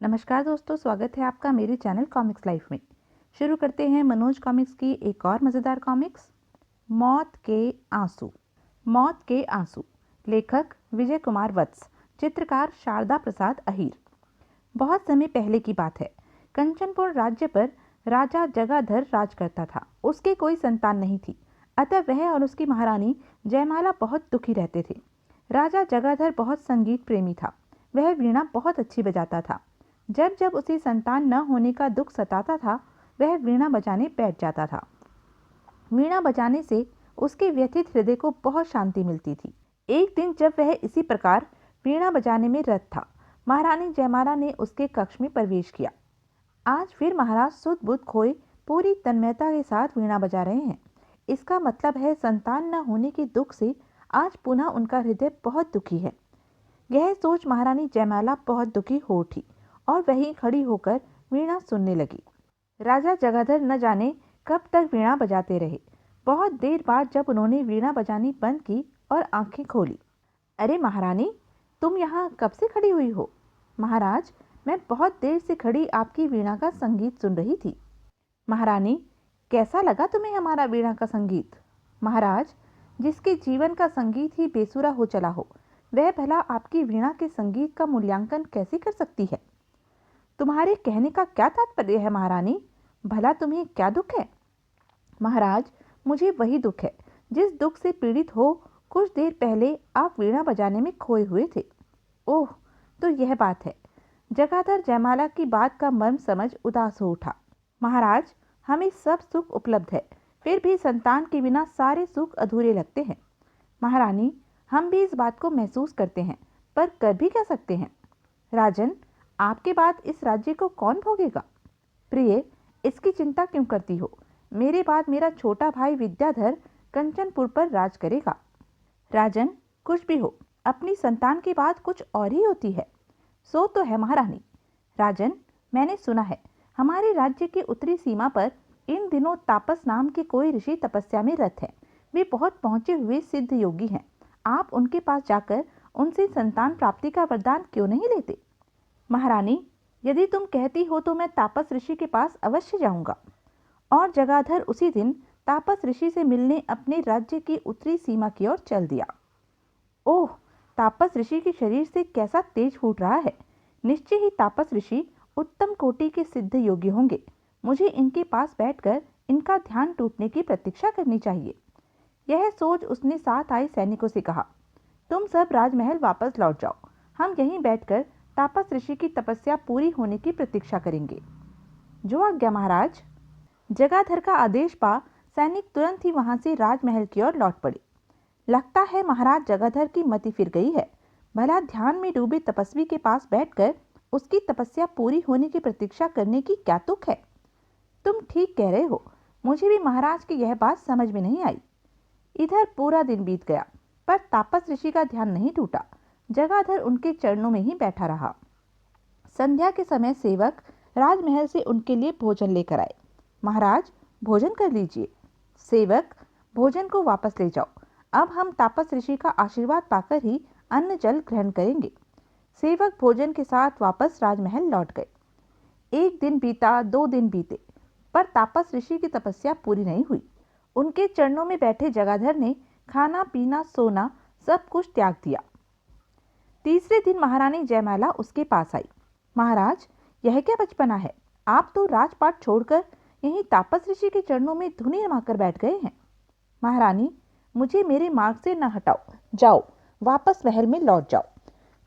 नमस्कार दोस्तों, स्वागत है आपका मेरे चैनल कॉमिक्स लाइफ में। शुरू करते हैं मनोज कॉमिक्स की एक और मज़ेदार कॉमिक्स, मौत के आंसू। मौत के आंसू, लेखक विजय कुमार वत्स, चित्रकार शारदा प्रसाद अहीर। बहुत समय पहले की बात है। कंचनपुर राज्य पर राजा जगाधर राज करता था। उसके कोई संतान नहीं थी, अतः वह और उसकी महारानी जयमाला बहुत दुखी रहते थे। राजा जगाधर बहुत संगीत प्रेमी था। वह वीणा बहुत अच्छी बजाता था। जब जब उसे संतान न होने का दुख सताता था, वह वीणा बजाने बैठ जाता था। वीणा बजाने से उसके व्यथित हृदय को बहुत शांति मिलती थी। एक दिन जब वह इसी प्रकार वीणा बजाने में रत था, महारानी जयमाला ने उसके कक्ष में प्रवेश किया। आज फिर महाराज सुध बुध खोए पूरी तन्मयता के साथ वीणा बजा रहे हैं। इसका मतलब है संतान न होने के दुख से आज पुनः उनका हृदय बहुत दुखी है। यह सोच महारानी जयमाला बहुत दुखी हो उठी और वहीं खड़ी होकर वीणा सुनने लगी। राजा जगाधर न जाने कब तक वीणा बजाते रहे। बहुत देर बाद जब उन्होंने वीणा बजानी बंद की और आंखें खोली, अरे महारानी, तुम यहाँ कब से खड़ी हुई हो? महाराज, मैं बहुत देर से खड़ी आपकी वीणा का संगीत सुन रही थी। महारानी, कैसा लगा तुम्हें हमारा वीणा का संगीत? महाराज, जिसके जीवन का संगीत ही बेसुरा हो चला हो, वह भला आपकी वीणा के संगीत का मूल्यांकन कैसे कर सकती है? तुम्हारे कहने का क्या तात्पर्य है महारानी? भला तुम्हें क्या दुख है? महाराज, मुझे वही दुख है जिस दुख से पीड़ित हो कुछ देर पहले आप वीणा बजाने में खोए हुए थे। ओह, तो यह बात है। जगाधर जयमाला की बात का मर्म समझ उदास हो उठा। महाराज, हमें सब सुख उपलब्ध है, फिर भी संतान के बिना सारे सुख अधूरे लगते हैं। महारानी, हम भी इस बात को महसूस करते हैं, पर कर भी क्या सकते हैं? राजन, आपके बाद इस राज्य को कौन भोगेगा? प्रिय, इसकी चिंता क्यों करती हो? मेरे बाद मेरा छोटा भाई विद्याधर कंचनपुर पर राज करेगा। राजन, कुछ भी हो, अपनी संतान के बाद कुछ और ही होती है। सो तो है महारानी। राजन, मैंने सुना है हमारे राज्य की उत्तरी सीमा पर इन दिनों तापस नाम के कोई ऋषि तपस्या में रत हैं। वे बहुत पहुंचे हुए सिद्ध योगी हैं। आप उनके पास जाकर उनसे संतान प्राप्ति का वरदान क्यों नहीं लेते? महारानी, यदि तुम कहती हो तो मैं तापस ऋषि के पास अवश्य जाऊंगा। और जगाधर उसी दिन तापस ऋषि से मिलने अपने राज्य की उत्तरी सीमा की ओर चल दिया। ओह, तापस ऋषि के शरीर से कैसा तेज फूट रहा है। निश्चय ही तापस ऋषि उत्तम कोटि के सिद्ध योगी होंगे। मुझे इनके पास बैठकर इनका ध्यान टूटने की प्रतीक्षा करनी चाहिए। यह सोच उसने साथ आए सैनिकों से कहा, तुम सब राजमहल वापस लौट जाओ। हम यहीं बैठकर तापस ऋषि की तपस्या पूरी होने की प्रतीक्षा करेंगे। जो आज्ञा महाराज। जगाधर का आदेश पा सैनिक तुरंत ही वहां से राजमहल की ओर लौट पड़े। लगता है महाराज जगाधर की मति फिर गई है। भला ध्यान में डूबे तपस्वी के पास बैठकर उसकी तपस्या पूरी होने की प्रतीक्षा करने की क्या तुक है? तुम ठीक कह रहे हो। मुझे भी महाराज की यह बात समझ में नहीं आई। इधर पूरा दिन बीत गया, पर तापस ऋषि का ध्यान नहीं टूटा। जगाधर उनके चरणों में ही बैठा रहा। संध्या के समय सेवक राजमहल से उनके लिए भोजन लेकर आए। महाराज, भोजन कर लीजिए। सेवक, भोजन को वापस ले जाओ। अब हम तापस ऋषि का आशीर्वाद पाकर ही अन्न जल ग्रहण करेंगे। सेवक भोजन के साथ वापस राजमहल लौट गए। एक दिन बीता, 2 दिन बीते, पर तापस ऋषि की तपस्या पूरी नहीं हुई। उनके चरणों में बैठे जगाधर ने खाना पीना सोना सब कुछ त्याग दिया। तीसरे दिन महारानी जयमाला उसके पास आई। महाराज, यह क्या बचपना है? आप तो राजपाट छोड़कर यहीं तापस ऋषि के चरणों में धुनी रमाकर बैठ गए हैं। महारानी, मुझे मेरे मार्ग से न हटाओ। जाओ, वापस महल में लौट जाओ।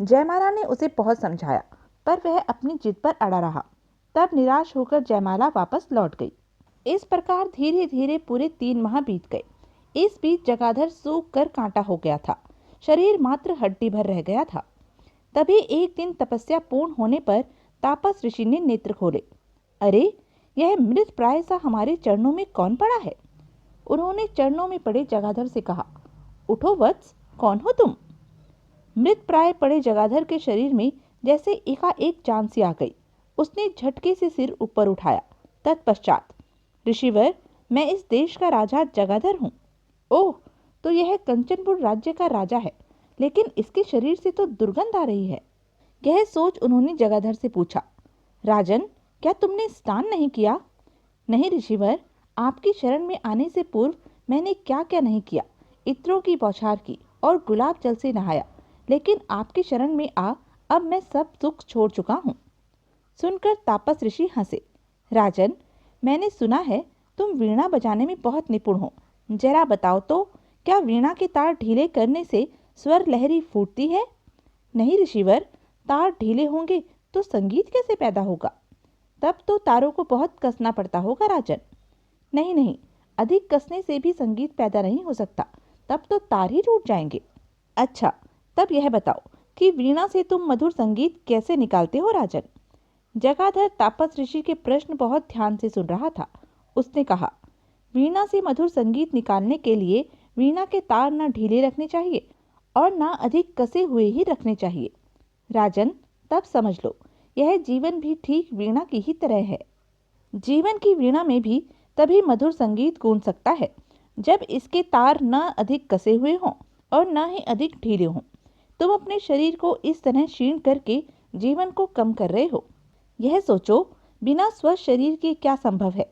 जयमाला ने उसे बहुत समझाया, पर वह अपनी जिद पर अड़ा रहा। तब निराश होकर जयमाला वापस लौट गई। इस प्रकार धीरे धीरे पूरे 3 माह बीत गए। इस बीच जगाधर सूख कर कांटा हो गया था। शरीर मात्र हड्डी भर रह गया था। तभी एक दिन तपस्या पूर्ण होने पर तापस ऋषि ने नेत्र खोले। अरे, यह मृत प्राय सा हमारे चरणों में कौन पड़ा है? उन्होंने चरणों में पड़े जगाधर से कहा, उठो वत्स, कौन हो तुम? मृत प्राय पड़े जगाधर के शरीर में जैसे एकाएक जान सी आ गई। उसने झटके से सिर ऊपर उठाया। तत्पश्चात, ऋषिवर, मैं इस देश का राजा जगाधर हूँ। ओह, तो यह कंचनपुर राज्य का राजा है, लेकिन इसके शरीर से तो दुर्गंध आ रही है। यह सोच उन्होंने जगाधर से पूछा, राजन, क्या तुमने स्नान नहीं किया? नहीं ऋषिवर, आपकी शरण में आने से पूर्व मैंने क्या क्या नहीं किया। इत्रों की बौछार की और गुलाब जल से नहाया, लेकिन आपकी शरण में आ अब मैं सब सुख छोड़ चुका हूँ। सुनकर तापस ऋषि हंसे। राजन, मैंने सुना है तुम वीणा बजाने में बहुत निपुण हो। जरा बताओ तो, क्या वीणा के तार ढीले करने से स्वर लहरी फूटती है? नहीं ऋषिवर, तार ढीले होंगे तो संगीत कैसे पैदा होगा? तब तो तारों को बहुत कसना पड़ता होगा राजन। नहीं नहीं, अधिक कसने से भी संगीत पैदा नहीं हो सकता, तब तो तार ही टूट जाएंगे। अच्छा, तब यह बताओ कि वीणा से तुम मधुर संगीत कैसे निकालते हो राजन? जगाधर तापस ऋषि के प्रश्न बहुत ध्यान से सुन रहा था। उसने कहा, वीणा से मधुर संगीत निकालने के लिए वीणा के तार न ढीले रखने चाहिए और न अधिक कसे हुए ही रखने चाहिए। राजन, तब समझ लो, यह जीवन भी ठीक वीणा की ही तरह है। जीवन की वीणा में भी तभी मधुर संगीत गूंज सकता है जब इसके तार न अधिक कसे हुए हों और न ही अधिक ढीले हों। तुम अपने शरीर को इस तरह क्षीण करके जीवन को कम कर रहे हो। यह सोचो, बिना स्वस्थ शरीर के क्या संभव है?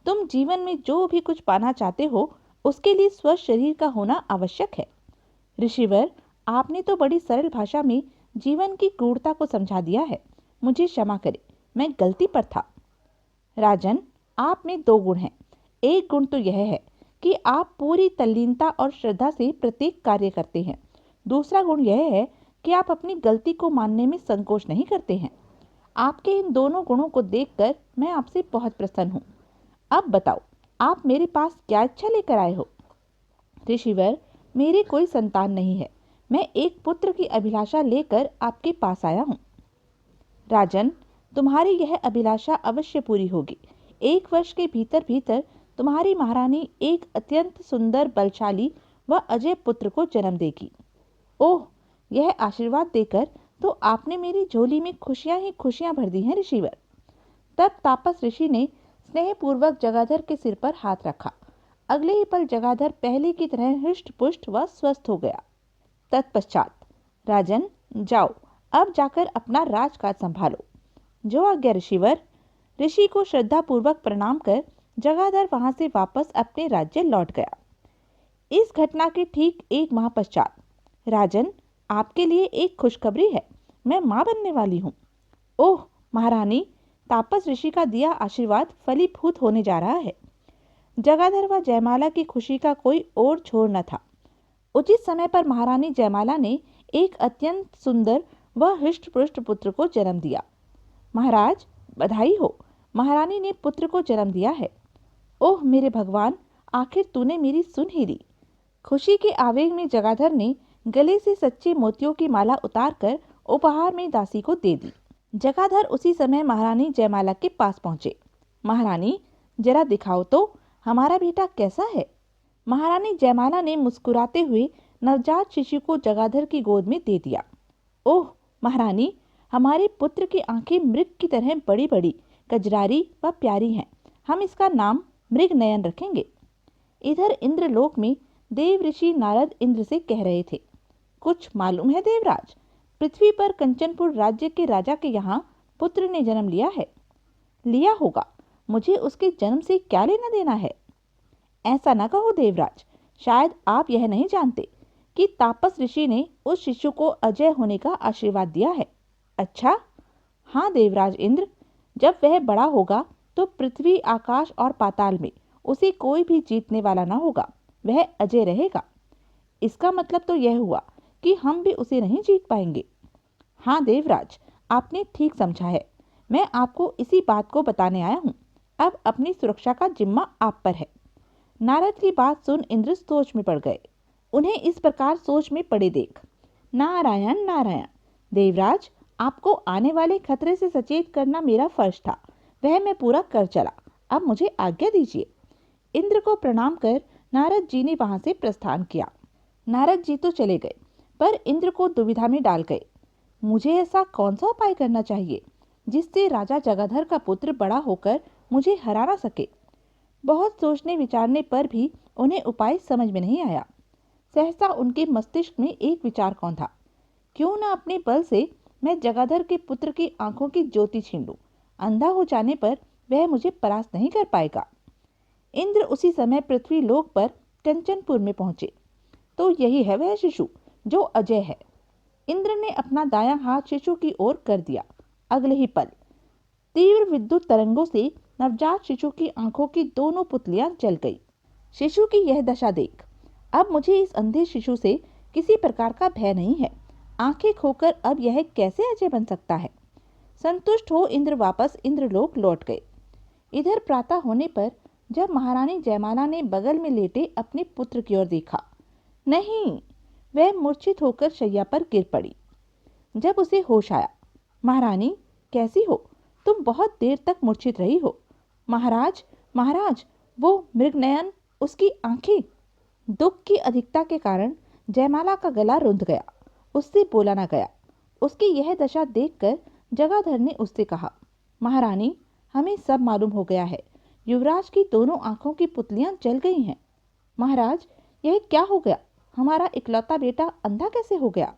तुम जीवन में जो भी कुछ पाना चाहते हो उसके लिए स्वस्थ शरीर का होना आवश्यक है। ऋषिवर, आपने तो बड़ी सरल भाषा में जीवन की क्रूरता को समझा दिया है। मुझे क्षमा करें, मैं गलती पर था। राजन, आप में दो गुण हैं। एक गुण तो यह है कि आप पूरी तल्लीनता और श्रद्धा से प्रत्येक कार्य करते हैं। दूसरा गुण यह है कि आप अपनी गलती को मानने में संकोच नहीं करते हैं। आपके इन दोनों गुणों को देखकर मैं आपसे बहुत प्रसन्न हूँ। अब बताओ, आप मेरे पास क्या इच्छा लेकर आए हो? ऋषिवर, मेरी कोई संतान नहीं है। मैं एक पुत्र की अभिलाषा लेकर आपके पास आया हूँ। राजन, तुम्हारी यह अभिलाषा अवश्य पूरी होगी। 1 वर्ष के भीतर भीतर तुम्हारी महारानी एक अत्यंत सुंदर, बलशाली व अजय पुत्र को जन्म देगी। ओह, यह आशीर्वाद देकर तो आपने मेरी झोली में खुशियां ही खुशियां भर दी हैं ऋषिवर। तब तापस ऋषि ने स्नेहपूर्वक जगाधर के सिर पर हाथ रखा। अगले ही पल जगाधर पहले की तरह हृष्ट पुष्ट व स्वस्थ हो गया। तत्पश्चात, राजन जाओ, अब जाकर अपना राजकाज संभालो। जो आज्ञा ऋषिवर। ऋषि को श्रद्धापूर्वक प्रणाम कर जगाधर वहां से वापस अपने राज्य लौट गया। इस घटना के ठीक 1 माह पश्चात, राजन, आपके लिए एक खुशखबरी है। मैं मां बनने वाली हूँ। ओह महारानी, तापस ऋषि का दिया आशीर्वाद फलीभूत होने जा रहा है। जगाधर व जयमाला की खुशी का कोई और छोर न था। उचित समय पर महारानी जयमाला ने एक अत्यंत सुंदर व हृष्ट-पुष्ट पुत्र को जन्म दिया। महाराज, बधाई हो, महारानी ने पुत्र को जन्म दिया है। ओह मेरे भगवान, आखिर तूने मेरी सुन ही ली। खुशी के आवेग में जगाधर ने गले से सच्चे मोतियों की माला उतारकर उपहार में दासी को दे दी। जगाधर उसी समय महारानी जयमाला के पास पहुंचे। महारानी, जरा दिखाओ तो, हमारा बेटा कैसा है? महारानी जयमाला ने मुस्कुराते हुए नवजात शिशु को जगाधर की गोद में दे दिया। ओह महारानी, हमारे पुत्र की आंखें मृग की तरह बड़ी बड़ी, कजरारी व प्यारी हैं। हम इसका नाम मृगनयन रखेंगे। इधर इंद्रलोक में देव ऋषि नारद इंद्र से कह रहे थे, कुछ मालूम है देवराज? पृथ्वी पर कंचनपुर राज्य के राजा के यहाँ पुत्र ने जन्म लिया है। लिया होगा, मुझे उसके जन्म से क्या लेना देना है? ऐसा न कहो देवराज, शायद आप यह नहीं जानते कि तापस ऋषि ने उस शिशु को अजय होने का आशीर्वाद दिया है। अच्छा? हाँ देवराज इंद्र, जब वह बड़ा होगा तो पृथ्वी, आकाश और पाताल में उसे कोई भी जीतने वाला न होगा। वह अजय रहेगा। इसका मतलब तो यह हुआ कि हम भी उसे नहीं जीत पाएंगे। हाँ देवराज, आपने ठीक समझा है। मैं आपको इसी बात को बताने आया हूँ। अब अपनी सुरक्षा का जिम्मा आप पर है। नारद की बात सुन इंद्र सोच में पड़ गए। उन्हें इस प्रकार सोच में पड़े देख नारायण नारायण, देवराज, आपको आने वाले खतरे से सचेत करना मेरा फर्ज था। वह मैं पूरा कर चला। अब मुझे आज्ञा दीजिए। इंद्र को प्रणाम कर नारद जी ने वहां से प्रस्थान किया। नारद जी तो चले गए, पर इंद्र को दुविधा में डाल गए। मुझे ऐसा कौन सा उपाय करना चाहिए जिससे राजा जगाधर का पुत्र बड़ा होकर मुझे हरा ना सके? बहुत सोचने विचारने पर भी उन्हें उपाय समझ में नहीं आया। सहसा उनके मस्तिष्क में एक विचार कौन था, क्यों न अपने बल से मैं जगाधर के पुत्र की आंखों की ज्योति छीन लूं अंधा हो जाने पर वह मुझे परास्त नहीं कर पाएगा। इंद्र उसी समय पृथ्वी लोक पर कंचनपुर में पहुंचे। तो यही है वह शिशु जो अजय है। इंद्र ने अपना दायां हाथ शिशु की ओर कर दिया। अगले ही पल तीव्र विद्युत तरंगों से नवजात शिशु की आंखों की दोनों पुतलियां जल गई। शिशु की यह दशा देख अब मुझे इस अंधे शिशु से किसी प्रकार का भय नहीं है। आंखें खोकर अब यह कैसे अजय बन सकता है। संतुष्ट हो इंद्र वापस इंद्रलोक लौट गए। इधर प्रातः होने पर जब महारानी जयमाला ने बगल में लेटे अपने पुत्र की ओर देखा, नहीं, वह मूर्छित होकर शैया पर गिर पड़ी। जब उसे होश आया, महारानी कैसी हो? तुम बहुत देर तक मूर्छित रही हो। महाराज, महाराज, वो मृगनयन, उसकी आंखें। दुख की अधिकता के कारण जयमाला का गला रुंध गया। उससे बोला न गया। उसकी यह दशा देखकर जगाधर ने उससे कहा, महारानी, हमें सब मालूम हो गया है। युवराज की दोनों आंखों की पुतलियां जल गई हैं। महाराज, यह क्या हो गया? हमारा इकलौता बेटा अंधा कैसे हो गया?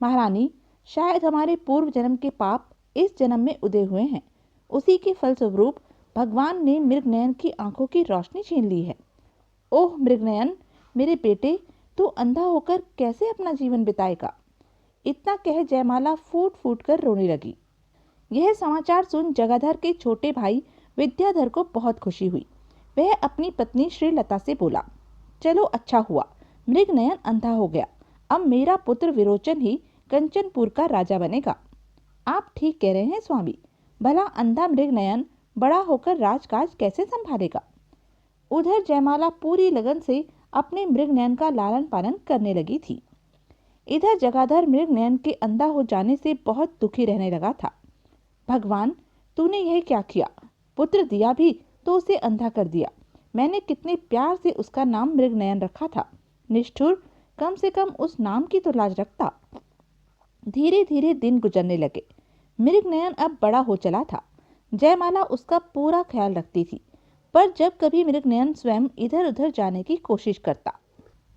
महारानी, शायद हमारे पूर्व जन्म के पाप इस जन्म में उदय हुए हैं। उसी के फलस्वरूप भगवान ने मृगनयन की आंखों की रोशनी छीन ली है। ओह मृगनयन, मेरे बेटे, तू अंधा होकर कैसे अपना जीवन बिताएगा? इतना कह जयमाला फूट फूट कर रोने लगी। यह समाचार सुन जगाधर के छोटे भाई विद्याधर को बहुत खुशी हुई। वह अपनी पत्नी श्रीलता से बोला, चलो अच्छा हुआ, मृगनयन अंधा हो गया। अब मेरा पुत्र विरोचन ही कंचनपुर का राजा बनेगा। आप ठीक कह रहे हैं स्वामी। भला अंधा मृगनयन बड़ा होकर राजकाज कैसे संभालेगा? उधर जयमाला पूरी लगन से अपने मृगनयन का लालन पालन करने लगी थी। इधर जगाधर मृगनयन के अंधा हो जाने से बहुत दुखी रहने लगा था। भगवान, तूने यह क्या किया? पुत्र दिया भी तो उसे अंधा कर दिया। मैंने कितने प्यार से उसका नाम मृगनयन रखा था। निष्ठुर, कम से कम उस नाम की तो लाज रखता। धीरे धीरे दिन गुजरने लगे। मृगनयन अब बड़ा हो चला था। जयमाला उसका पूरा ख्याल रखती थी, पर जब कभी मृगनयन स्वयं इधर उधर जाने की कोशिश करता,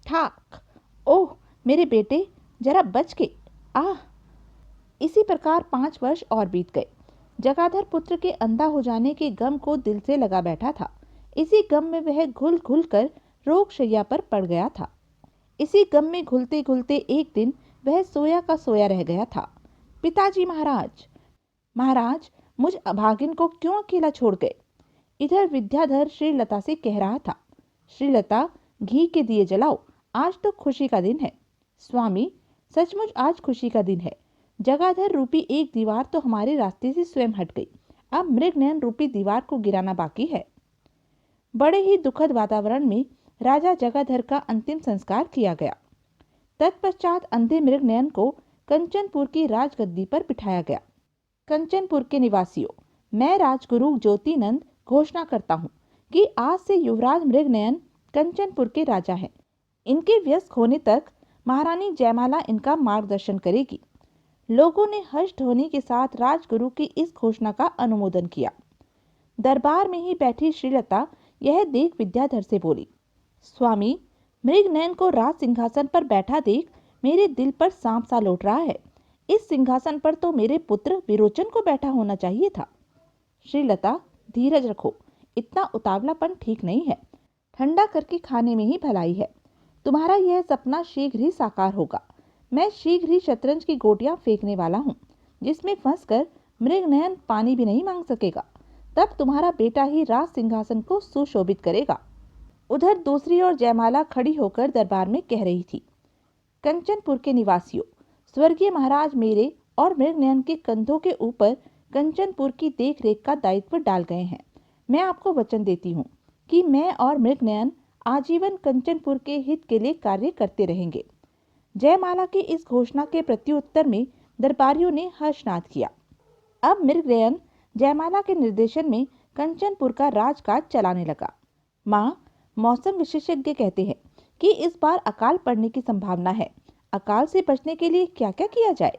ठाक, ओह मेरे बेटे, जरा बच के, आह। इसी प्रकार 5 वर्ष और बीत गए। जगाधर पुत्र के अंधा हो जाने के गम को दिल से लगा बैठा था। इसी गम में वह घुल घुल कर रोग शैया पर पड़ गया था। इसी गम में घुलते घुलते एक दिन वह सोया का सोया रह गया था। पिताजी महाराज, महाराज, मुझ अभागिन को क्यों अकेला छोड़ गए? इधर विद्याधर श्रीलता से कह रहा था, श्रीलता, घी के दिए जलाओ, आज तो खुशी का दिन है। स्वामी, सचमुच आज खुशी का दिन है। जगाधर रूपी एक दीवार तो हमारे रास्ते से स्वयं हट गई। अब मृगनयन रूपी दीवार को गिराना बाकी है। बड़े ही दुखद वातावरण में राजा जगाधर का अंतिम संस्कार किया गया। तत्पश्चात अंधे मृगनयन को कंचनपुर की राजगद्दी पर बिठाया गया। कंचनपुर के निवासियों, मैं राजगुरु ज्योतिनंद घोषणा करता हूँ कि आज से युवराज मृगनयन कंचनपुर के राजा हैं। इनके व्यस्क होने तक महारानी जयमाला इनका मार्गदर्शन करेगी। लोगों ने हर्ष ध्वनि के साथ राजगुरु की इस घोषणा का अनुमोदन किया। दरबार में ही बैठी श्रीलता यह देख विद्याधर से बोली, स्वामी, मृगनयन को राज सिंहासन पर बैठा देख मेरे दिल पर सांप सा लौट रहा है। इस सिंहासन पर तो मेरे पुत्र विरोचन को बैठा होना चाहिए था। श्रीलता, धीरज रखो, इतना उतावलापन ठीक नहीं है। ठंडा करके खाने में ही भलाई है। तुम्हारा यह सपना शीघ्र ही साकार होगा। मैं शीघ्र ही शतरंज की गोटियां फेंकने वाला हूँ, जिसमें फंसकर मृगनयन पानी भी नहीं मांग सकेगा। तब तुम्हारा बेटा ही राज सिंहासन को सुशोभित करेगा। उधर दूसरी ओर जयमाला खड़ी होकर दरबार में कह रही थी, कंचनपुर के निवासियों, स्वर्गीय महाराज मेरे और मृगनयन के कंधों के ऊपर कंचनपुर की देखरेख का दायित्व डाल गए हैं। मैं आपको वचन देती हूँ कि मैं और मृगनयन आजीवन कंचनपुर के हित के लिए कार्य करते रहेंगे। जयमाला की इस घोषणा के प्रत्युत्तर में दरबारियों ने हर्षनाद किया। अब मृगनयन जयमाला के निर्देशन में कंचनपुर का राजकाज चलाने लगा। माँ, मौसम विशेषज्ञ कहते हैं कि इस बार अकाल पड़ने की संभावना है। अकाल से बचने के लिए क्या क्या किया जाए?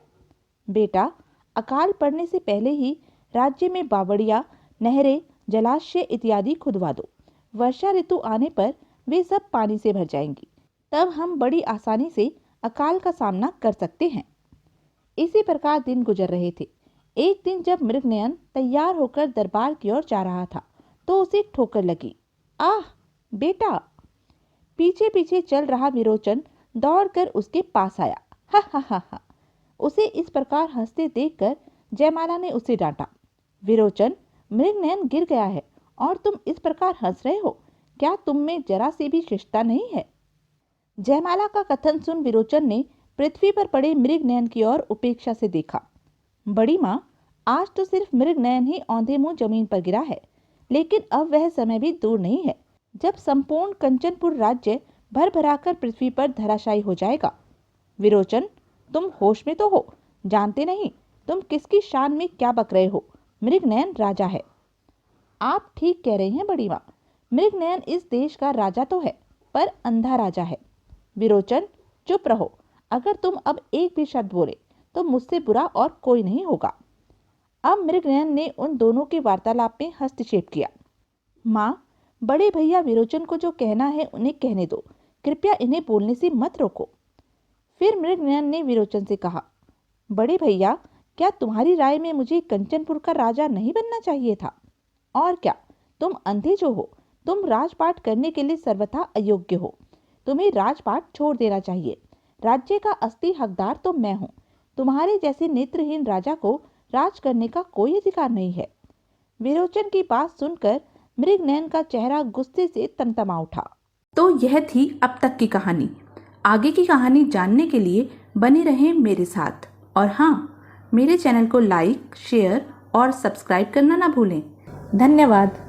बेटा, अकाल पड़ने से पहले ही राज्य में बावड़िया, नहरें, जलाशय इत्यादि खुदवा दो। वर्षा ऋतु आने पर वे सब पानी से भर जाएंगी। तब हम बड़ी आसानी से अकाल का सामना कर सकते हैं। इसी प्रकार दिन गुजर रहे थे। एक दिन जब मृगनयन तैयार होकर दरबार की ओर जा रहा था तो उसे ठोकर लगी। आह बेटा! पीछे पीछे चल रहा विरोचन दौड़कर उसके पास आया। हा हा हा हा। उसे इस प्रकार हंसते देखकर जयमाला ने उसे डांटा। विरोचन, मृगनयन गिर गया है और तुम इस प्रकार हंस रहे हो, क्या तुम में जरा सी भी शिष्टता नहीं है? जयमाला का कथन सुन विरोचन ने पृथ्वी पर पड़े मृगनयन की ओर उपेक्षा से देखा। बड़ी माँ, आज तो सिर्फ मृगनयन ही औंधे मुंह जमीन पर गिरा है, लेकिन अब वह समय भी दूर नहीं है जब संपूर्ण कंचनपुर राज्य भर भराकर पृथ्वी पर धराशायी हो जाएगा। विरोचन, तुम होश में तो हो? जानते नहीं तुम किसकी शान में क्या बक रहे हो? मृगनयन राजा है। आप ठीक कह रहे हैं बड़ी माँ, मृगनयन इस देश का राजा तो है, पर अंधा राजा है। विरोचन, चुप रहो। अगर तुम अब एक भी शब्द बोले तो मुझसे बुरा और कोई नहीं होगा। अब मृगनयन ने उन दोनों के वार्तालाप में हस्तक्षेप किया। माँ, बड़े भैया विरोचन को जो कहना है उन्हें कहने दो, कृपया इन्हें बोलने से मत रोको। फिर मृगनयन ने विरोचन से कहा, बड़े भैया, क्या तुम्हारी राय में मुझे कंचनपुर का राजा नहीं बनना चाहिए था? और क्या, तुम अंधे जो हो, तुम राजपाट करने के लिए सर्वथा अयोग्य हो। तुम्हें राजपाट छोड़ देना चाहिए। राज्य का असली हकदार तो मैं हूँ। तुम्हारे जैसे नेत्रहीन राजा को राज करने का कोई अधिकार नहीं है। विरोचन की बात सुनकर मृगनयन का चेहरा गुस्से से तमतमा उठा। तो यह थी अब तक की कहानी। आगे की कहानी जानने के लिए बने रहें मेरे साथ। और हाँ, मेरे चैनल को लाइक, शेयर और सब्सक्राइब करना ना भूलें। धन्यवाद।